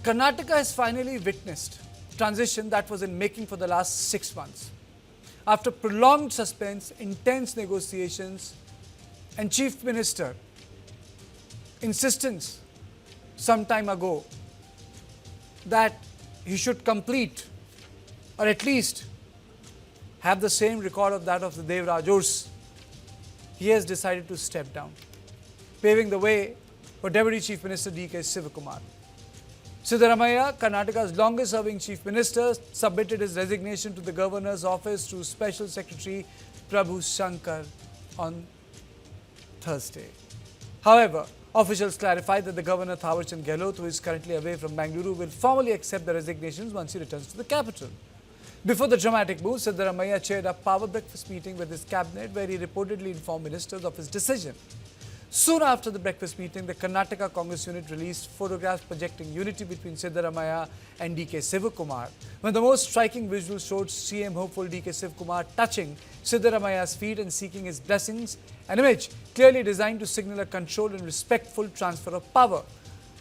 Karnataka has finally witnessed transition that was in making for the last 6 months. After prolonged suspense, intense negotiations, and Chief Minister insistence some time ago that he should complete or at least have the same record of that of the Devrajurs, he has decided to step down, paving the way for Deputy Chief Minister DK Shivakumar. Siddaramaiah, Karnataka's longest-serving Chief Minister, submitted his resignation to the Governor's office through Special Secretary Prabhu Shankar on Thursday. However, officials clarified that the Governor Thawarchand Gehlot, who is currently away from Bengaluru, will formally accept the resignations once he returns to the capital. Before the dramatic move, Siddaramaiah chaired a power breakfast meeting with his cabinet where he reportedly informed ministers of his decision. Soon after the breakfast meeting, the Karnataka Congress unit released photographs projecting unity between Siddaramaiah and DK Shivakumar, when the most striking visual showed CM hopeful DK Shivakumar touching Siddaramaiah's feet and seeking his blessings, an image clearly designed to signal a controlled and respectful transfer of power.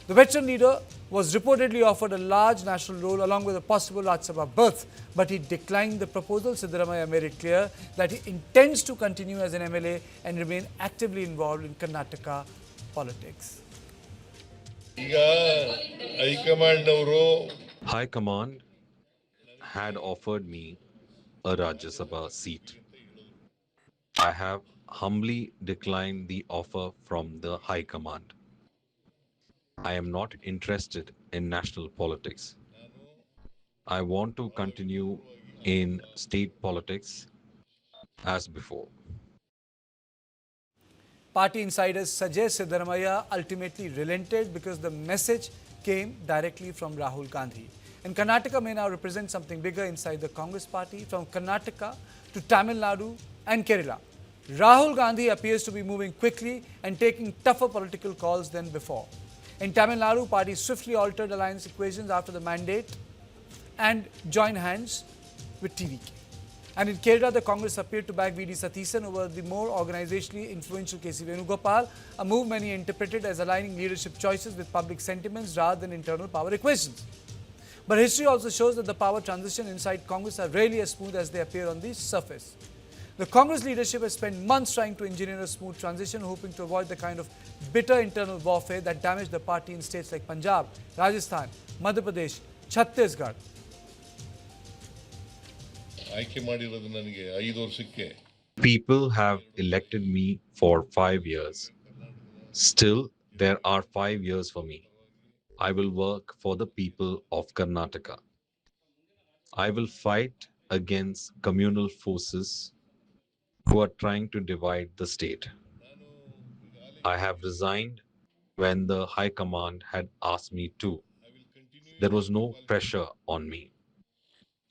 The veteran leader was reportedly offered a large national role along with a possible Rajya Sabha berth, but he declined the proposal. Siddaramaiah made it clear that he intends to continue as an MLA and remain actively involved in Karnataka politics. High Command had offered me a Rajya Sabha seat. I have humbly declined the offer from the High Command. I am not interested in national politics. I want to continue in state politics as before. Party insiders suggest Siddaramaiah ultimately relented because the message came directly from Rahul Gandhi. And Karnataka may now represent something bigger inside the Congress party. From Karnataka to Tamil Nadu and Kerala, Rahul Gandhi appears to be moving quickly and taking tougher political calls than before. In Tamil Nadu, party swiftly altered alliance equations after the mandate and joined hands with TVK. And in Kerala, the Congress appeared to back VD Satheesan over the more organizationally influential KC Venugopal, a move many interpreted as aligning leadership choices with public sentiments rather than internal power equations. But history also shows that the power transition inside Congress are rarely as smooth as they appear on the surface. The Congress leadership has spent months trying to engineer a smooth transition, hoping to avoid the kind of bitter internal warfare that damaged the party in states like Punjab, Rajasthan, Madhya Pradesh, Chhattisgarh. People have elected me for 5 years. Still, there are 5 years for me. I will work for the people of Karnataka. I will fight against communal forces who are trying to divide the state. I have resigned when the High Command had asked me to. There was no pressure on me.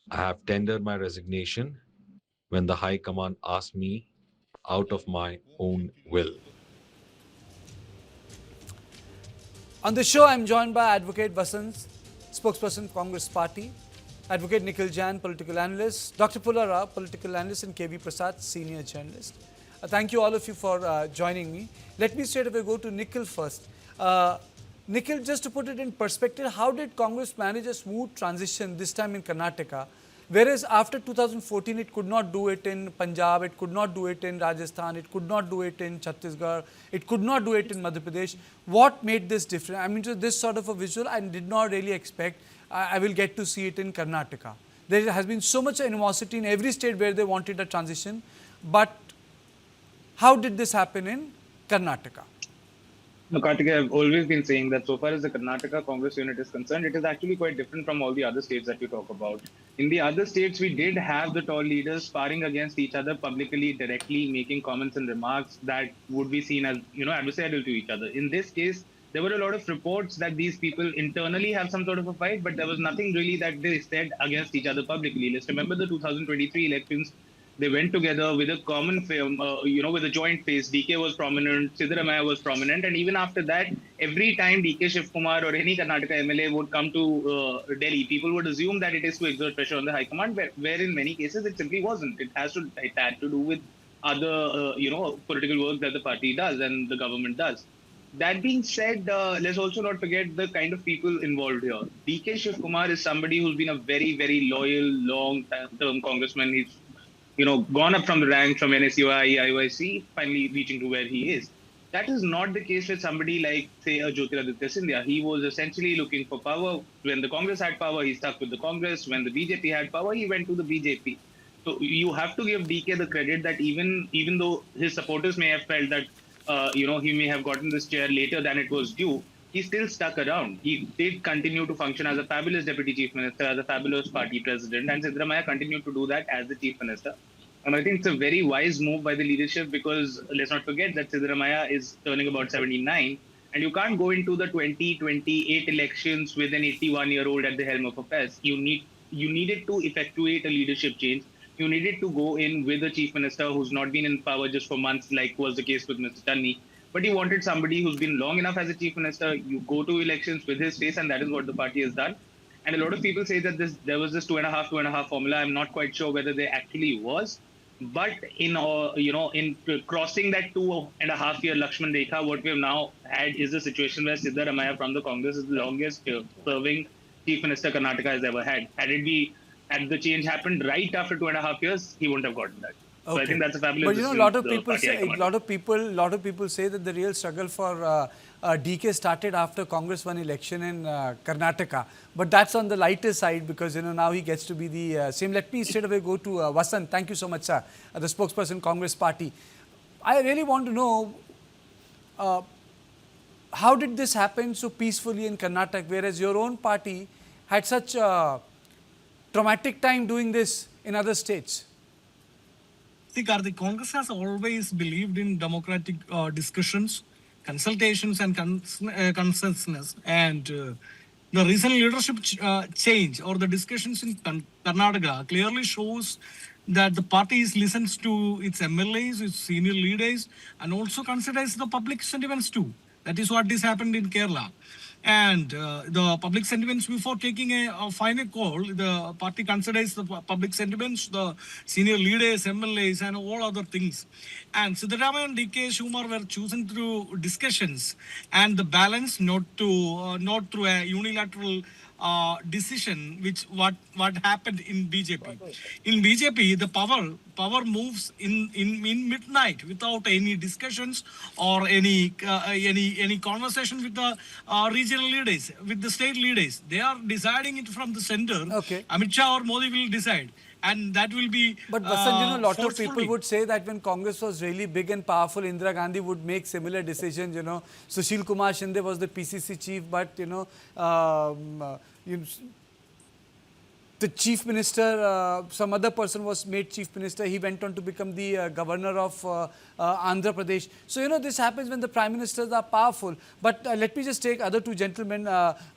I have tendered my resignation when the High Command asked me out of my own will. On the show, I am joined by Advocate Vasant, spokesperson Congress Party, Advocate Nikhil Jain, political analyst, Dr. Pula Rao, political analyst, and KV Prasad, senior journalist. Thank you all of you for joining me. Let me straight away go to Nikhil first. Nikhil, just to put it in perspective, how did Congress manage a smooth transition this time in Karnataka? Whereas after 2014, it could not do it in Punjab, it could not do it in Rajasthan, it could not do it in Chhattisgarh, it could not do it in Madhya Pradesh. What made this different? I mean, so this sort of a visual I did not really expect. I will get to see it in Karnataka. There has been so much animosity in every state where they wanted a transition. But how did this happen in Karnataka? No, Kartik, I've always been saying that so far as the Karnataka Congress unit is concerned, it is actually quite different from all the other states that you talk about. In the other states, we did have the tall leaders sparring against each other publicly, directly making comments and remarks that would be seen as, adversarial to each other. In this case, there were a lot of reports that these people internally have some sort of a fight, but there was nothing really that they said against each other publicly. Let's remember the 2023 elections. They went together with a common film, with a joint face. DK was prominent, Siddaramaiah was prominent. And even after that, every time DK Shivakumar or any Karnataka MLA would come to Delhi, people would assume that it is to exert pressure on the High Command, where in many cases it simply wasn't. It had to do with other, political work that the party does and the government does. That being said, let's also not forget the kind of people involved here. DK Shivakumar is somebody who's been a very, very loyal, long-term congressman. He's, gone up from the ranks from NSUI, IYC, finally reaching to where he is. That is not the case with somebody like, say, a Jyotiraditya Scindia. He was essentially looking for power. When the Congress had power, he stuck with the Congress. When the BJP had power, he went to the BJP. So you have to give DK the credit that even though his supporters may have felt that he may have gotten this chair later than it was due, he still stuck around. He did continue to function as a fabulous deputy chief minister, as a fabulous party president, and Siddaramaiah continued to do that as the chief minister. And I think it's a very wise move by the leadership because let's not forget that Siddaramaiah is turning about 79, and you can't go into the 2028 elections with an 81-year-old at the helm of affairs. You needed to effectuate a leadership change. You needed to go in with a chief minister who's not been in power just for months, like was the case with Mr. Channi. But you wanted somebody who's been long enough as a chief minister. You go to elections with his face, and that is what the party has done. And a lot of people say that there was this 2.5 formula. I'm not quite sure whether there actually was. But in crossing that 2.5 year Lakshman Rekha, what we have now had is a situation where Siddaramaiah from the Congress is the longest serving chief minister Karnataka has ever had. Had the change happened right after 2.5 years, he wouldn't have gotten that. So I think that's a fabulous. But a lot of people say that the real struggle for DK started after Congress won election in Karnataka. But that's on the lighter side because now he gets to be the same. Let me straight away go to Vasant. Thank you so much, sir, the spokesperson Congress Party. I really want to know how did this happen so peacefully in Karnataka, whereas your own party had such a traumatic time doing this in other states? See, the Congress has always believed in democratic discussions, consultations, and consensus. And the recent leadership change or the discussions in Karnataka clearly shows that the party listens to its MLAs, its senior leaders, and also considers the public sentiments too. That is what has happened in Kerala. And the public sentiments, before taking a final call, the party considers the public sentiments, the senior leaders, MLAs, and all other things. And Siddaramaiah and DK Shivakumar were chosen through discussions and the balance, not through a unilateral decision, which what happened in BJP. In BJP, the power moves in midnight without any discussions or any conversation with the regional leaders, with the state leaders. They are deciding it from the center. Okay. Amit Shah or Modi will decide. And that will be. But Vasant, a lot of people would say that when Congress was really big and powerful, Indira Gandhi would make similar decisions. Sushil Kumar Shinde was the PCC chief, but the chief minister, some other person was made chief minister. He went on to become the governor of Andhra Pradesh. So, this happens when the prime ministers are powerful. But let me just take other two gentlemen.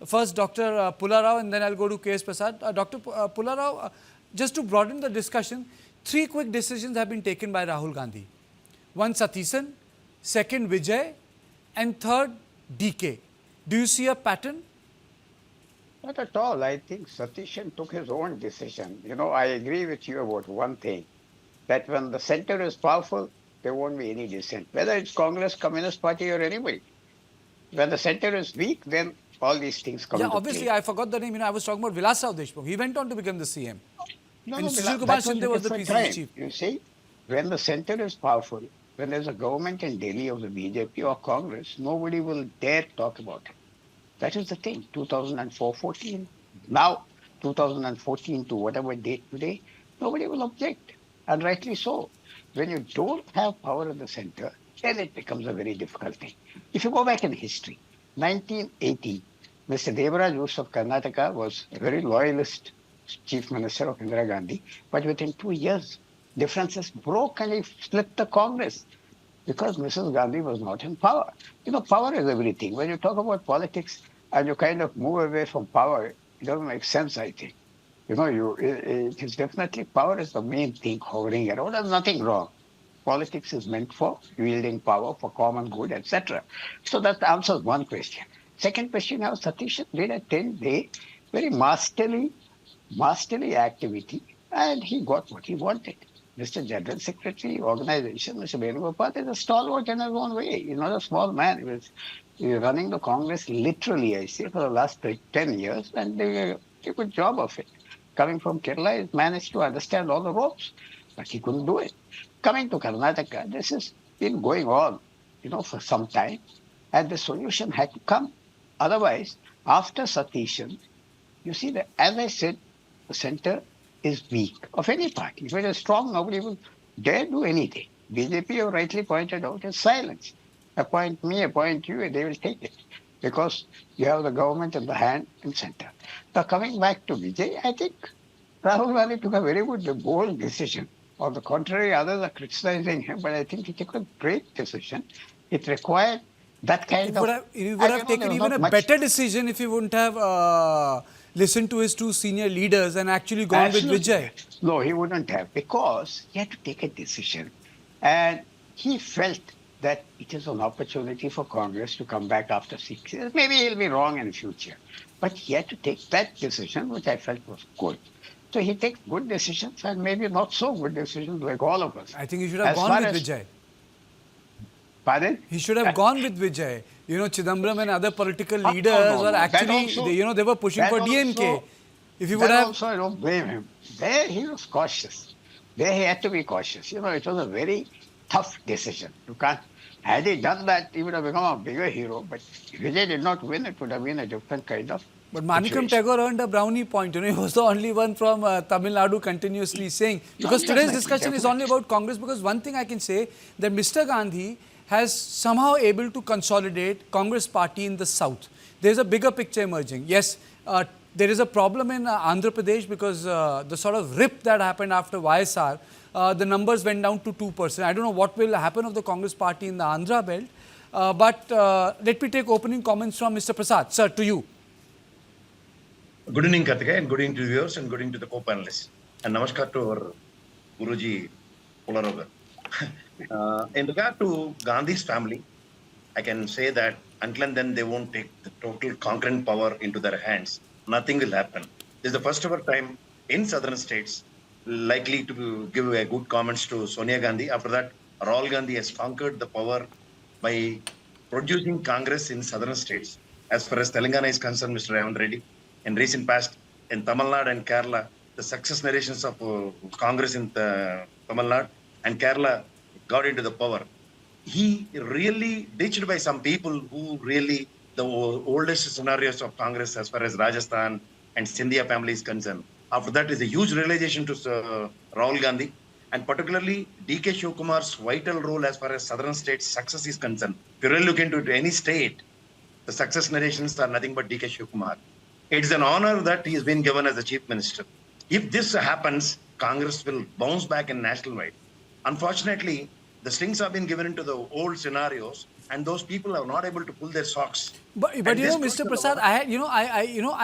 First, Dr. Pullarao, and then I'll go to K.S. Prasad. Dr. Pullarao, just to broaden the discussion, 3 quick decisions have been taken by Rahul Gandhi. One, Satisan, second, Vijay, and third, DK. Do you see a pattern? Not at all. I think Satishan took his own decision. I agree with you about one thing, that when the center is powerful, there won't be any dissent, whether it's Congress, Communist Party, or anybody. When the center is weak, then all these things come into obviously, play. I forgot the name. I was talking about Vilasrao Deshmukh. He went on to become the CM. No, Sushil Kumar Shinde was the PCC chief. You see, when the center is powerful, when there's a government in Delhi of the BJP or Congress, nobody will dare talk about it. That is the thing. 2004-14. Now, 2014 to whatever date today, nobody will object. And rightly so. When you don't have power in the center, then it becomes a very difficult thing. If you go back in history, 1980, Mr. Devaraj Urs of Karnataka was a very loyalist chief minister of Indira Gandhi, but within 2 years, differences broke and he split the Congress because Mrs. Gandhi was not in power. Power is everything. When you talk about politics and you kind of move away from power, it doesn't make sense, I think. It is definitely power is the main thing hovering around. There's nothing wrong. Politics is meant for wielding power for common good, etc. So that answers one question. Second question, how Satish did a 10-day, very masterly activity, and he got what he wanted. Mr. General Secretary, organization, Mr. Venugopal is a stalwart in his own way. He's not a small man. He's running the Congress literally, I say, for the last 10 years, and they did a good job of it. Coming from Kerala, he managed to understand all the ropes, but he couldn't do it. Coming to Karnataka, this has been going on, for some time, and the solution had to come. Otherwise, after Satishan, you see that, as I said, the center is weak of any party. If it is strong, nobody will dare do anything. BJP, you rightly pointed out, is silence. Appoint me, appoint you, and they will take it because you have the government in the hand and center. Now, coming back to Vijay, I think Rahul Gandhi took a very good, bold decision. On the contrary, others are criticizing him, but I think he took a great decision. It required that kind of. He would have taken even a better decision if he wouldn't have listened to his two senior leaders and actually gone with Vijay. No, he wouldn't have, because he had to take a decision. And he felt that it is an opportunity for Congress to come back after 6 years. Maybe he'll be wrong in the future. But he had to take that decision, which I felt was good. So he takes good decisions and maybe not so good decisions like all of us. I think he should have gone with Vijay. Pardon? He should have gone with Vijay. Chidambaram and other political leaders were actually, they were pushing for DMK. If he would have. Also, I don't blame him. There he was cautious. There he had to be cautious. It was a very tough decision. You can't. Had he done that, he would have become a bigger hero. But if Vijay did not win, it would have been a different kind of. But Manikam Tagore earned a brownie point. He was the only one from Tamil Nadu continuously saying. Because today's discussion is only about Congress. Because one thing I can say, that Mr. Gandhi has somehow able to consolidate Congress party in the south. There's a bigger picture emerging. Yes, there is a problem in Andhra Pradesh because the sort of rip that happened after YSR, the numbers went down to 2%. I don't know what will happen of the Congress party in the Andhra belt. But let me take opening comments from Mr. Prasad. Sir, to you. Good evening, Karthika, and good evening to viewers, and good evening to the co-panelists. And namaskar to our Guruji Polaroga. In regard to Gandhi's family, I can say that until and then they won't take the total concurrent power into their hands, nothing will happen. This is the first ever time in southern states likely to give a good comments to Sonia Gandhi. After that, Rahul Gandhi has conquered the power by producing Congress in southern states. As far as Telangana is concerned, Mr. Ravand Reddy, in recent past, in Tamil Nadu and Kerala, the success narrations of Congress in Tamil Nadu and Kerala got into the power. He really ditched by some people who really, the oldest scenarios of Congress as far as Rajasthan and Scindia family is concerned. After that is a huge realization to Rahul Gandhi, and particularly DK Shivakumar's vital role as far as southern states success is concerned. If you really look into any state, the success narrations are nothing but DK Shivakumar. It's an honor that he has been given as the chief minister. If this happens, Congress will bounce back in national wide. Unfortunately, the strings have been given into the old scenarios, and those people are not able to pull their socks. But Mr. Prasad, I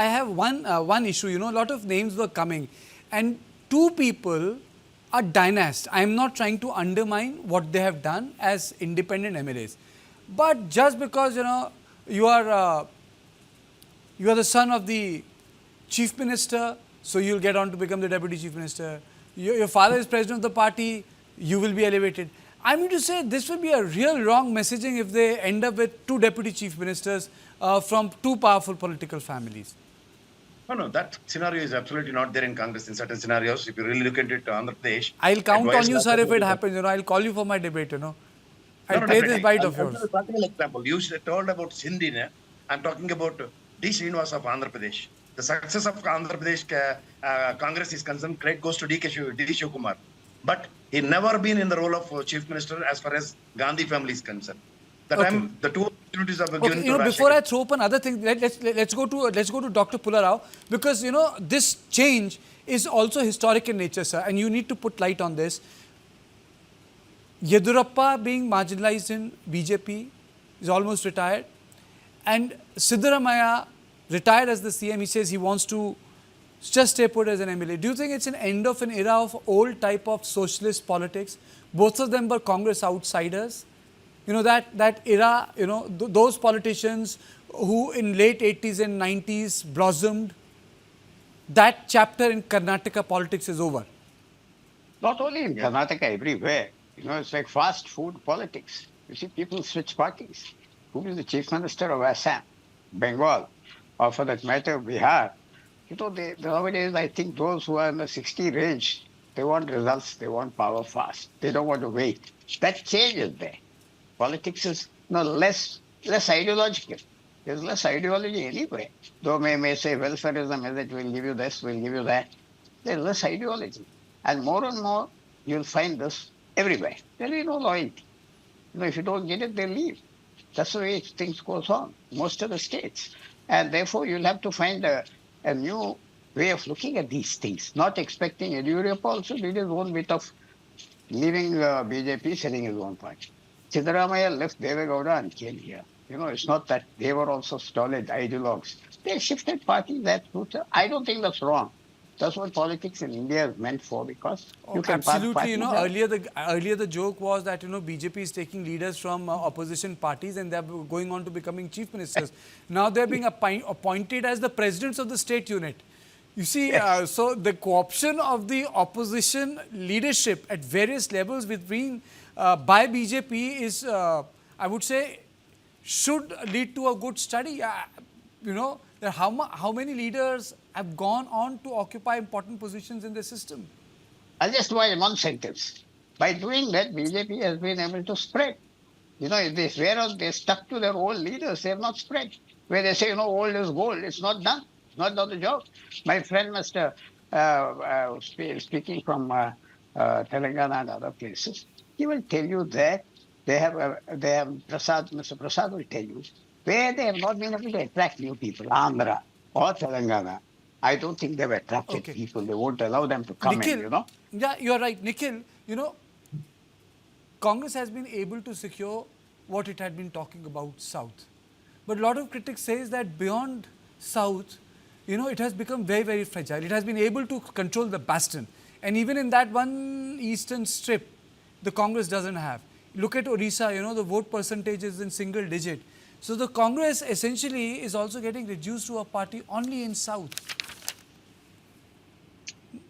have one issue. A lot of names were coming, and two people are dynasts. I am not trying to undermine what they have done as independent MLAs, but just because you are the son of the chief minister, so you'll get on to become the deputy chief minister. Your father is president of the party, you will be elevated. I mean to say, this will be a real wrong messaging if they end up with two deputy chief ministers from two powerful political families. No, that scenario is absolutely not there in Congress in certain scenarios. If you really look at it, Andhra Pradesh. I'll count on you, sir, if it happens. I'll call you for my debate. I'll play this bite of yours. I'll give you an example. You told about Sindhi. I'm talking about D. Srinivas of Andhra Pradesh. The success of Andhra Pradesh Congress is concerned, credit goes to D. Shivakumar. But he never been in the role of chief minister as far as Gandhi family is concerned. The time the two opportunities are given to before I throw open other things, let's go to Dr. Pularao, because this change is also historic in nature, sir, and you need to put light on this. Yedurappa being marginalized in BJP is almost retired, and Siddaramaiah retired as the CM. He says he wants to just stay put as an MLA. Do you think it's an end of an era of old type of socialist politics? Both of them were Congress outsiders. That era, those politicians who in late 80s and 90s blossomed, that chapter in Karnataka politics is over. Not only in Karnataka, everywhere. It's like fast food politics. You see, people switch parties. who is the Chief Minister of Assam, Bengal, or for that matter, Bihar, nowadays I think those who are in the 60 range, they want results, they want power fast. They don't want to wait. That change is there. Politics is less ideological. There's less ideology anyway. Though may say welfareism is it will give you this, will give you that. There's less ideology. And more, you'll find this everywhere. There is no loyalty. If you don't get it, they leave. That's the way things goes on, most of the states. And therefore, you'll have to find a new way of looking at these things, not expecting Europe also did his own bit of leaving BJP, setting his own point. Siddaramaiah left Devegowda and came here. It's not that they were also stolid ideologues. They shifted parties. I don't think that's wrong. That's what politics in India is meant for, because you can absolutely. Earlier the joke was that BJP is taking leaders from opposition parties and they're going on to becoming chief ministers. Now they're being appointed as the presidents of the state unit. You see, so the co-option of the opposition leadership at various levels by BJP is, I would say, should lead to a good study. How many leaders have gone on to occupy important positions in the system? I'll just do it in one sentence. By doing that, BJP has been able to spread. Whereas they stuck to their old leaders, they have not spread. Where they say, old is gold, it's not done. It's not done the job. My friend, Mr. Speaking from Telangana and other places, he will tell you that they have Mr. Prasad will tell you, where they have not been able to attract new people, Andhra or Telangana. I don't think they've attracted people. They won't allow them to come in, Yeah, you're right. Nikhil, Congress has been able to secure what it had been talking about South. But a lot of critics say that beyond South, it has become very, very fragile. It has been able to control the bastion. And even in that one eastern strip, the Congress doesn't have. Look at Orissa, the vote percentage is in single digit. So the Congress essentially is also getting reduced to a party only in South.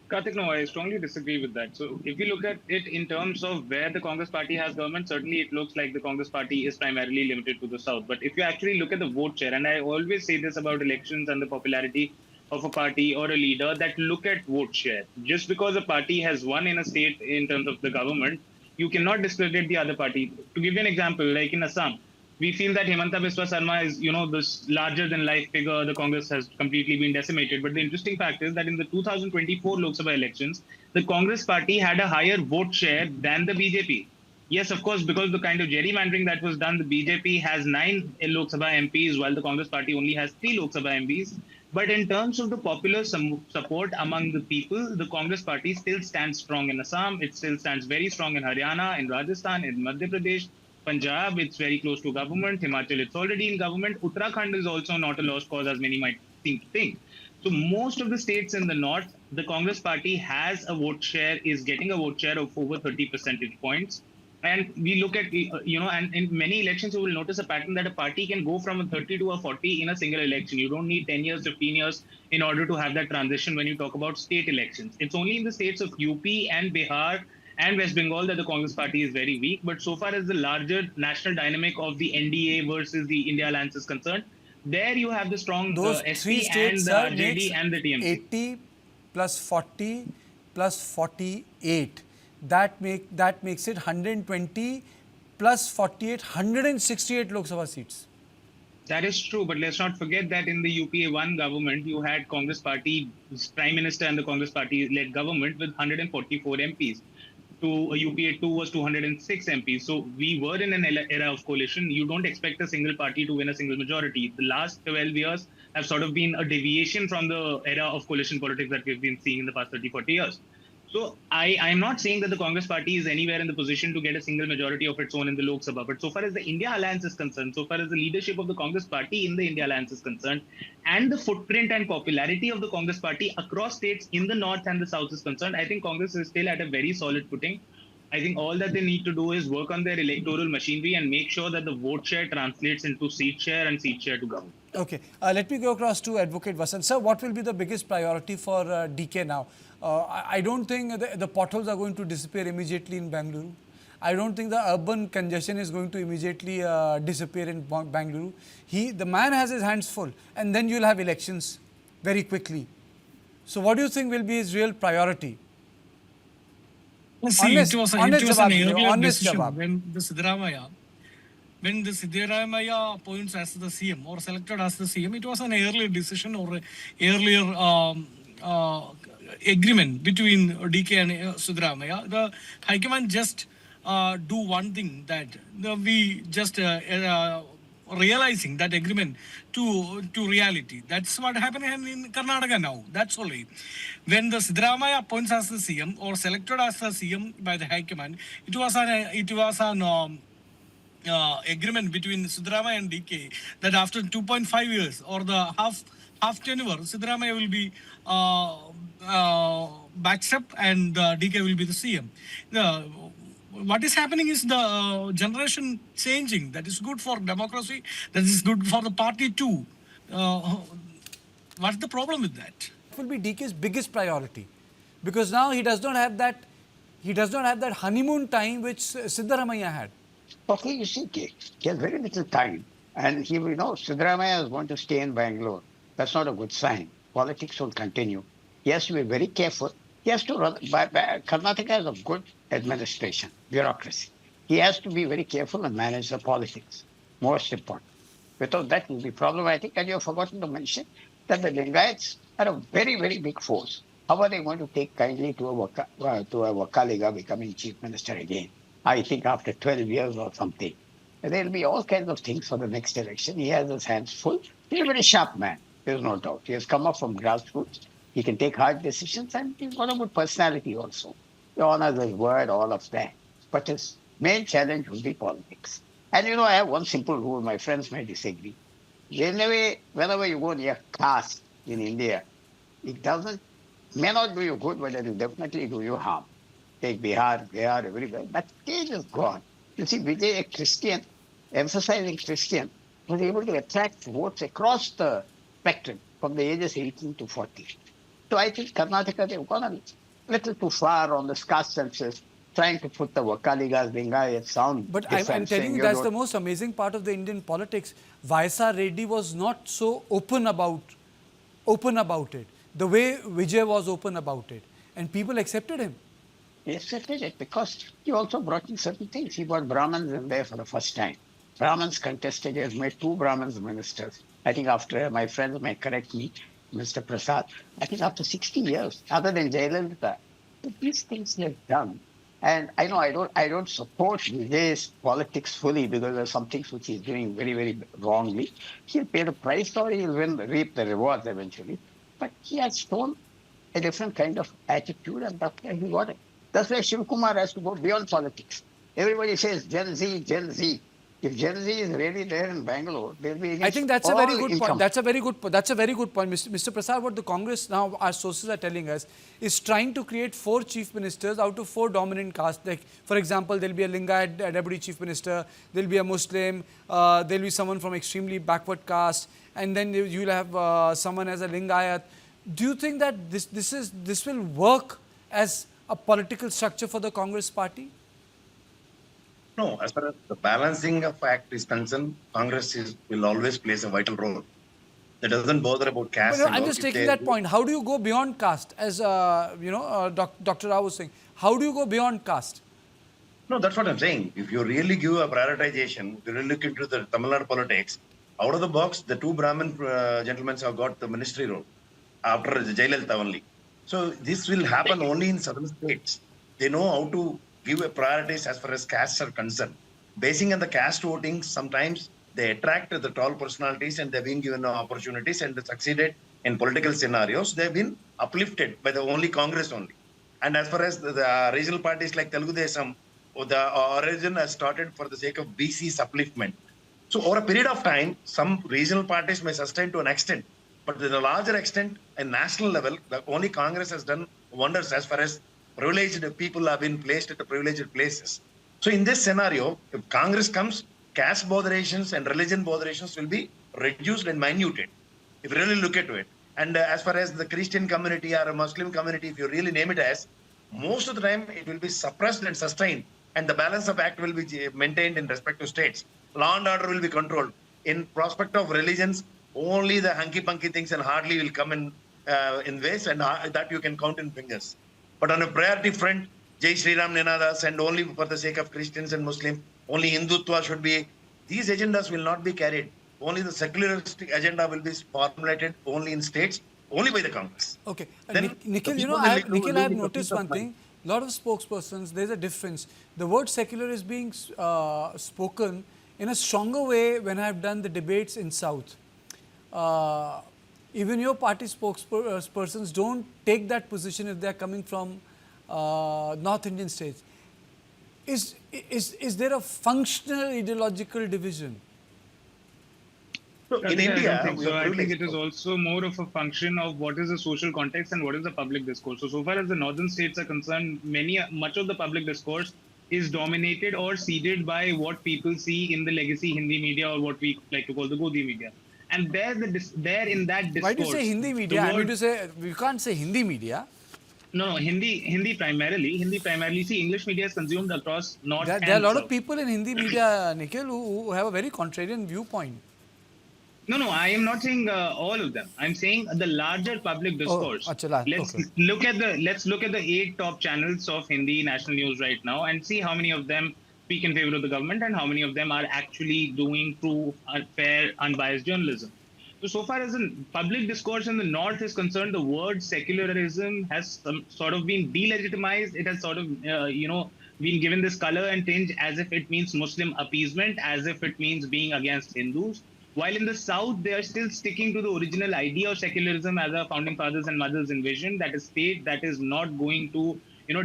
Karthik, no, I strongly disagree with that. So if you look at it in terms of where the Congress party has government, certainly it looks like the Congress party is primarily limited to the South. But if you actually look at the vote share, and I always say this about elections and the popularity of a party or a leader, that look at vote share. Just because a party has won in a state in terms of the government, you cannot discredit the other party. To give you an example, like in Assam, we feel that Himanta Biswa Sarma is, this larger-than-life figure. The Congress has completely been decimated. But the interesting fact is that in the 2024 Lok Sabha elections, the Congress party had a higher vote share than the BJP. Yes, of course, because the kind of gerrymandering that was done, the BJP has 9 Lok Sabha MPs, while the Congress party only has 3 Lok Sabha MPs. But in terms of the popular support among the people, the Congress party still stands strong in Assam. It still stands very strong in Haryana, in Rajasthan, in Madhya Pradesh. Punjab, it's very close to government. Himachal, it's already in government. Uttarakhand is also not a lost cause, as many might seem to think. So most of the states in the north, the Congress party has a vote share, is getting a vote share of over 30 percentage points. And we look at, and in many elections, you will notice a pattern that a party can go from a 30 to a 40 in a single election. You don't need 10 years, 15 years in order to have that transition when you talk about state elections. It's only in the states of UP and Bihar and West Bengal that the Congress party is very weak. But so far as the larger national dynamic of the NDA versus the India Alliance is concerned, there you have the strong SP and the RJD and the TMC. 80 plus 40 plus 48. That makes it 120 plus 48, 168 Lok Sabha seats. That is true, but let's not forget that in the UPA 1 government, you had Congress party, Prime Minister and the Congress party led government with 144 MPs. UPA 2 was 206 MPs. So we were in an era of coalition. You don't expect a single party to win a single majority. The last 12 years have sort of been a deviation from the era of coalition politics that we've been seeing in the past 30, 40 years. So I'm not saying that the Congress party is anywhere in the position to get a single majority of its own in the Lok Sabha. But so far as the India Alliance is concerned, so far as the leadership of the Congress party in the India Alliance is concerned, and the footprint and popularity of the Congress party across states in the north and the south is concerned, I think Congress is still at a very solid footing. I think all that they need to do is work on their electoral machinery and make sure that the vote share translates into seat share and seat share to government. Okay, let me go across to Advocate Vasant. Sir, what will be the biggest priority for DK now? I don't think the potholes are going to disappear immediately in Bengaluru. I don't think the urban congestion is going to immediately disappear in Bengaluru. The man has his hands full, and then you'll have elections very quickly. So what do you think will be his real priority? See, Honest- it was an honest jawab earlier do, honest decision jawab. when the Siddaramaiah appoints as the CM or selected as the CM, it was an earlier decision or earlier agreement between DK and Siddaramaiah. The High Command just do one thing, that we just realizing that agreement to reality. That's what happened in Karnataka now. That's only. When the Siddaramaiah appoints as the CM or selected as the CM by the High Command, it was an agreement between Siddaramaiah and DK that after 2.5 years or the half tenure, Siddaramaiah will be backed up and DK will be the CM. What is happening is the generation changing. That is good for democracy. That is good for the party too. What's the problem with that? It will be DK's biggest priority, because now he does not have that honeymoon time which Siddaramaiah had. Okay, you see, he has very little time. And Siddaramaiah is going to stay in Bangalore. That's not a good sign. Politics will continue. He has to be very careful. He has to run. Karnataka has a good administration, bureaucracy. He has to be very careful and manage the politics. Most important. Without that, it will be problematic. And you have forgotten to mention that the Lingayats are a very, very big force. How are they going to take kindly to a Vakaliga becoming chief minister again? I think after 12 years or something. There will be all kinds of things for the next election. He has his hands full. He's a very sharp man, there's no doubt. He has come up from grassroots. He can take hard decisions, and he's got a good personality also. He honors his word, all of that. But his main challenge will be politics. And I have one simple rule. My friends may disagree. Whenever you go near caste in India, it may not do you good, but it will definitely do you harm. Take Bihar, everywhere. That stage is gone. You see, Vijay, a Christian, emphasizing Christian, was able to attract votes across the spectrum from the ages 18 to 40. So I think Karnataka, they've gone a little too far on the caste census, trying to put the Vakaligas, Lingayats sound. But I'm telling you, that's the most amazing part of the Indian politics. Vaisa Reddy was not so open about it, the way Vijay was open about it. And people accepted him. He accepted it because he also brought in certain things. He brought Brahmins in there for the first time. Brahmins contested. He has made 2 Brahmins ministers. I think after, my friends may correct me, Mr. Prasad, I think after 60 years, other than Jayalalitha. These things he has done. And I know I don't support Vijay's politics fully, because there are some things which he's doing very, very wrongly. He'll pay the price, or he'll reap the rewards eventually. But he has shown a different kind of attitude, and that's why he got it. That's why Shivakumar has to go beyond politics. Everybody says Gen Z, Gen Z. If Gen Z is really there in Bangalore, they'll be against I think that's a very good income. point. That's a very good point. Mr. Prasad, what the Congress now, our sources are telling us, is trying to create 4 chief ministers out of 4 dominant castes. Like, for example, there'll be a Lingayat deputy chief minister, there'll be a Muslim, there'll be someone from extremely backward caste, and then you'll have someone as a Lingayat. Do you think that this will work as a political structure for the Congress party? No, as far as the balancing of act is concerned, Congress will always plays a vital role. That doesn't bother about caste. But no, I'm just taking that point. How do you go beyond caste? As Dr. Rahul was saying, how do you go beyond caste? No, that's what I'm saying. If you really give a prioritization, if you really look into the Tamil Nadu politics, out of the box, the 2 Brahmin gentlemen have got the ministry role after Jayalalitha only. So this will happen only in southern states. They know how to give a priorities as far as castes are concerned. Basing on the caste voting, sometimes they attract the tall personalities, and they've been given opportunities and they succeeded in political scenarios. They've been uplifted by the only Congress only. And as far as the regional parties like Telugu Desam, the origin has started for the sake of BC's upliftment. So over a period of time, some regional parties may sustain to an extent, but to a larger extent, at national level, the only Congress has done wonders as far as privileged people have been placed at the privileged places. So in this scenario, if Congress comes, caste botherations and religion botherations will be reduced and minuted, if you really look into it. And as far as the Christian community or a Muslim community, if you really name it as, most of the time it will be suppressed and sustained and the balance of act will be maintained in respect to states. Law and order will be controlled. In prospect of religions, only the hanky-punky things and hardly will come in ways, and that you can count in fingers. But on a priority front, Jai Shri Ram Ninadas, and only for the sake of Christians and Muslims, only Hindutva should be. These agendas will not be carried. Only the secularistic agenda will be formulated only in states, only by the Congress. Okay. Then Nikhil, the you know, people will Nikhil, I have live with the noticed peace of one thing. mind. A lot of spokespersons, there's a difference. The word secular is being spoken in a stronger way when I've done the debates in South. Even your party spokespersons don't take that position if they're coming from North Indian states. Is there a functional ideological division? So in I India, don't think we so. are I think it privileged. is also more of a function of what is the social context and what is the public discourse. So far as the northern states are concerned, much of the public discourse is dominated or seeded by what people see in the legacy Hindi media, or what we like to call the Godi media. And there in that discourse. Why do you say Hindi media? I mean to say, you can't say Hindi media. No, Hindi primarily. Hindi primarily. See, English media is consumed across north There and are a lot of south. people in Hindi media, Nikhil, who have a very contrarian viewpoint. No, I am not saying all of them. I'm saying the larger public discourse. okay. Look at the 8 top channels of Hindi national news right now and see how many of them speak in favor of the government and how many of them are actually doing true, fair, unbiased journalism. So far as the public discourse in the north is concerned, the word secularism has sort of been delegitimized. It has sort of, been given this color and tinge as if it means Muslim appeasement, as if it means being against Hindus. While in the south, they are still sticking to the original idea of secularism as our founding fathers and mothers envisioned, that a state that is not going to,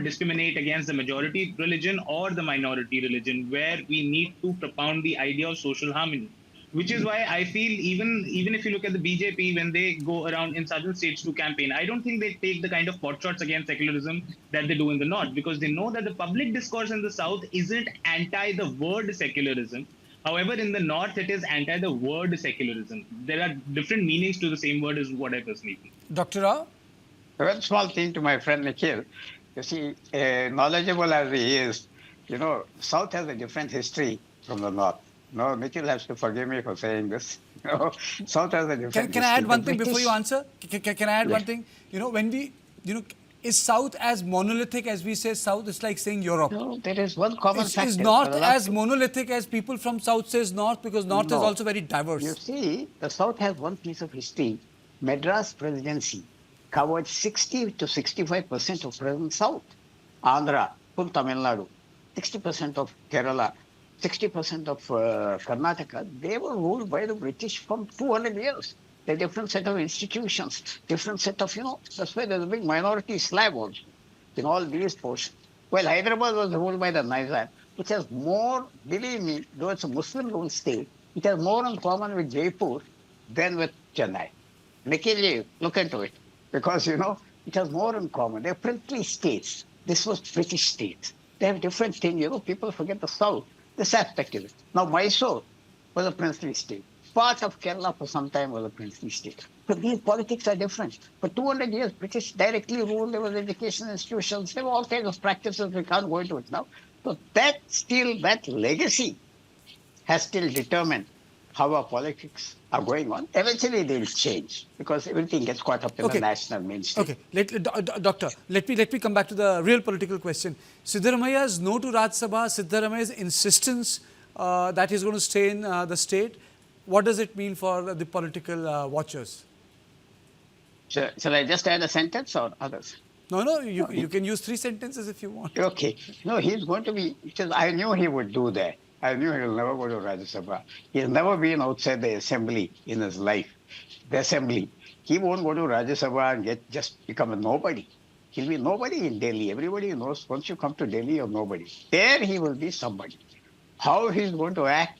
discriminate against the majority religion or the minority religion, where we need to propound the idea of social harmony. Which is why I feel even if you look at the BJP, when they go around in southern states to campaign, I don't think they take the kind of pot shots against secularism that they do in the north, because they know that the public discourse in the south isn't anti the word secularism. However, in the north, it is anti the word secularism. There are different meanings to the same word, is what I personally think. Dr. Rao? One small thing to my friend Nikhil. You see, knowledgeable as he is, South has a different history from the North. No, Nikhil has to forgive me for saying this. South has a different history. Can I add one thing before you answer? Can I add Yeah. one thing? When we, is South as monolithic as we say South? It's like saying Europe. No, there is one common factor. Is North as monolithic as people from South says North? Because North is No. also very diverse. You see, the South has one piece of history. Madras presidency covered 60 to 65% of present South. Andhra, full Tamil Nadu, 60% of Kerala, 60% of Karnataka, they were ruled by the British from 200 years. They're different set of institutions, different set of, that's why there's a big minority Slav also in all these portions. Well, Hyderabad was ruled by the Nizam, which has more, believe me, though it's a Muslim-ruled state, it has more in common with Jaipur than with Chennai. Nikhil, look into it, because, it has more in common. They're princely states. This was British states. They have different things, people forget the South. This aspect of it. Now, Mysore was a princely state. Part of Kerala for some time was a princely state. But these politics are different. For 200 years, British directly ruled. There was education institutions. There were all kinds of practices. We can't go into it now. So that legacy has still determined how our politics are going on. Eventually, they'll change because everything gets caught up in the national mainstream. Okay, Doctor, let me come back to the real political question. Siddaramaiah's no to Rajya Sabha, Siddaramaiah's insistence that he's going to stay in the state, what does it mean for the political watchers? Shall I just add a sentence or others? No, you can use 3 sentences if you want. Okay. No, he's going to be, because I knew he would do that. I knew he will never go to Rajya Sabha. He's never been outside the assembly in his life. The assembly. He won't go to Rajya Sabha and just become a nobody. He'll be nobody in Delhi. Everybody knows once you come to Delhi, you're nobody. There he will be somebody. How he's going to act,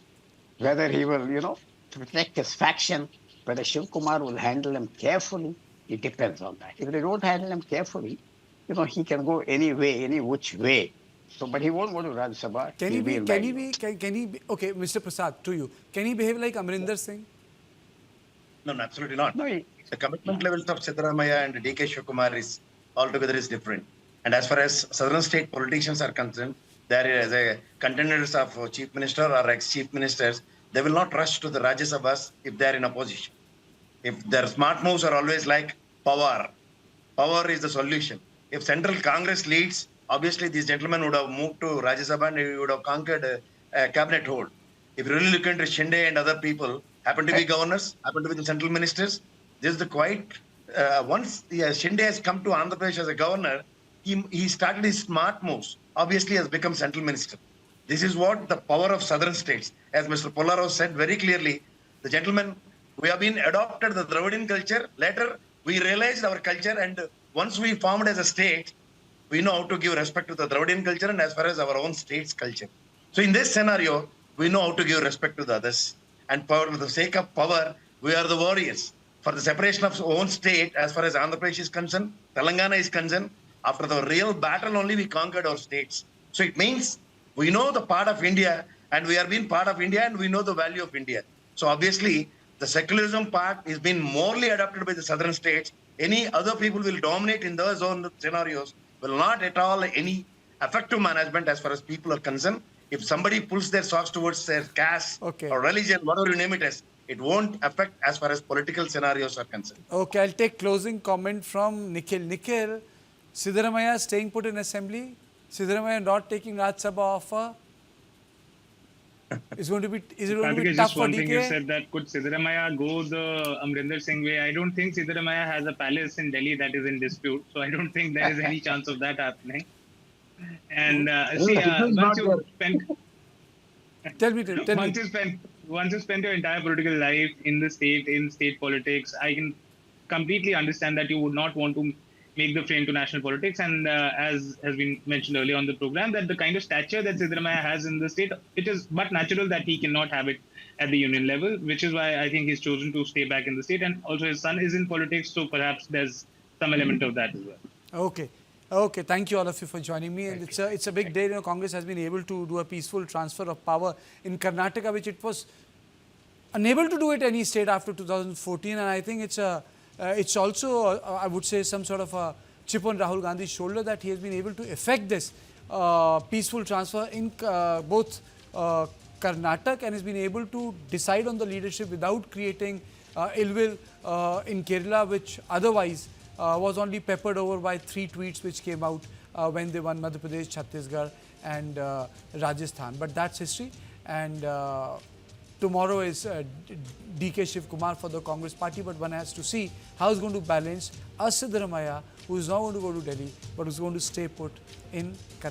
whether he will, protect his faction, whether Shivakumar will handle him carefully, it depends on that. If they don't handle him carefully, he can go any way, any which way. So, but he won't go to Rajya Sabha. Can he be, okay, Mr. Prasad, to you, can he behave like Amrinder Singh? No, absolutely not. No, The commitment levels of Siddaramaiah and DK Shivakumar is altogether different. And as far as southern state politicians are concerned, there is a contenders of chief minister or ex-chief ministers, they will not rush to the Rajya Sabhas if they are in opposition. If their smart moves are always like power, power is the solution. If Central Congress leads, obviously these gentlemen would have moved to Rajya Sabha and we would have conquered a cabinet hold. If you really look into Shinde and other people, happen to be governors, happen to be the central ministers, this is the quite, once Shinde has come to Andhra Pradesh as a governor, he started his smart moves, obviously has become central minister. This is what the power of southern states, as Mr. Polaro said very clearly, the gentleman, we have been adopted the Dravidian culture. Later, we realized our culture, and once we formed as a state, we know how to give respect to the Dravidian culture and as far as our own state's culture. So in this scenario, we know how to give respect to the others. And for the sake of power, we are the warriors. For the separation of our own state, as far as Andhra Pradesh is concerned, Telangana is concerned, after the real battle only we conquered our states. So it means we know the part of India and we are being part of India and we know the value of India. So obviously, the secularism part is being morely adopted by the southern states. Any other people will dominate in those own scenarios, will not at all any effective management as far as people are concerned. If somebody pulls their socks towards their caste or religion, whatever you name it as, it won't affect as far as political scenarios are concerned. Okay, I'll take closing comment from Nikhil. Nikhil, Siddaramaiah staying put in assembly, Siddaramaiah not taking Raj Sabha offer. Is it going to be Karthik, tough just for one DK? thing you said, that could Siddaramaiah go the Amrinder Singh way? I don't think Siddaramaiah has a palace in Delhi that is in dispute, so I don't think there is any chance of that happening. And once you spend, once you spend your entire political life in the state, in state politics, I can completely understand that you would not want to make the frame to national politics. And as has been mentioned earlier on the program, that the kind of stature that Siddaramaiah has in the state, it is but natural that he cannot have it at the union level, which is why I think he's chosen to stay back in the state. And also his son is in politics, so perhaps there's some element of that as well. Okay. Okay, thank you all of you for joining me. And it's a big day. You know, Congress has been able to do a peaceful transfer of power in Karnataka, which it was unable to do at any state after 2014. And I think it's also, I would say, some sort of a chip on Rahul Gandhi's shoulder that he has been able to effect this peaceful transfer in both Karnataka and has been able to decide on the leadership without creating ill will in Kerala, which otherwise was only peppered over by 3 tweets which came out when they won Madhya Pradesh, Chhattisgarh and Rajasthan. But that's history. And tomorrow is DK Shivakumar for the Congress party, but one has to see how it's going to balance Siddaramaiah, who is not going to go to Delhi, but is going to stay put in Karnataka.